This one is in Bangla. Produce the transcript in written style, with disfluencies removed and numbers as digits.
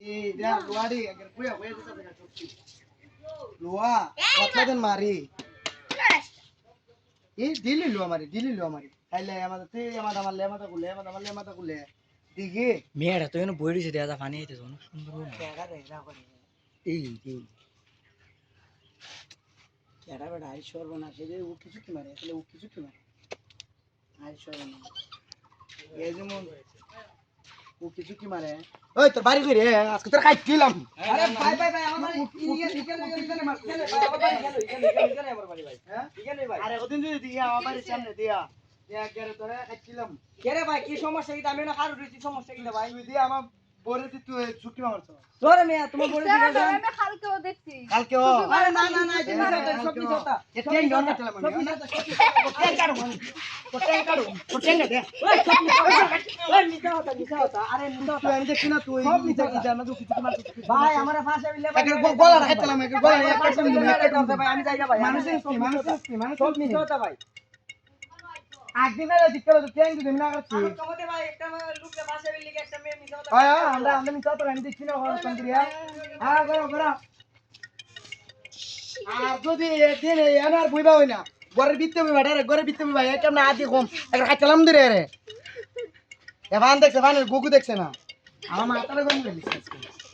এই দা লোয়াড়ি আগে কুয়া কুয়া দিতে হবে সত্যি লোয়া কতদিন মারি এই দিলি লোয়া মারি তাইলে আমাদের কুলে দিগে মেয়েরা তো এনে বই দিছে দেয়া পানি আইতে অনেক সুন্দর জায়গা দেয়া করে এই কেডা বেড়া আই সর্বনাশ এই ও কিছু কি মারে তাহলে ও কিছু কি মারে আই সর্বনাশ এই যেমন ও কিছু কি মারে ওই তোর বাড়ি কই রে আজকে তোর কাজ কিলাম আরে ভাই আমার ইখানে মার ইখানে আমার বাড়ি ভাই হ্যাঁ ইখানে ভাই আরে ওদিন যদি দিয়া আমার বাড়ির সামনে দিয়া গেরে তোরে কাজ কিলাম কে রে ভাই কি সমস্যা কি আমি না কারো রইছি সমস্যা কি ভাই তুই দিয়া আমার বরে তুই ছুটি মারছ তোরে মিয়া তোমার বড় দিকে যান আমি কালকেও দেখছি কালকে ও আরে না এটা মিছা সব মিছা কথা এটা এই নরমাল চলা সব মানে মিছা ট্যাং কাটো তো ট্যাং দে ওই সব মিছা কথা আরে মিছা তুই আমি দেখছি না তুই সব মিছা কি জানা তুই কিছু কি মারছ ভাই আমার ফাঁসে বিলে ভাই একটা গলা রাখতাম একটা গলা একটা ফাঁসে বিলে ভাই আমি যাইগা ভাই মানুষ সব মিছা কথা ভাই একদিন আগে দিতে তো ট্যাং দিতে না করছি আমি তোমাদের ভাই একটা লোককে ফাঁসে বিলে একটা মেয়ে মিছা কথা আয় আমরা মিছা তো আমি দেখছি না ওর সঙ্গিয়া হ্যাঁ করো আর যদি এদিন এনার বুইবা হই না ঘরের ভিতরে বুইবা ডাইরেক্ট ঘরের ভিতরে বুইবা এটা না আদি কম একটা খাইতালাম দিরে রে এ ভান দেখছে ভান গুগু দেখছে না আমার মাথাটা গরম করে দিচ্ছে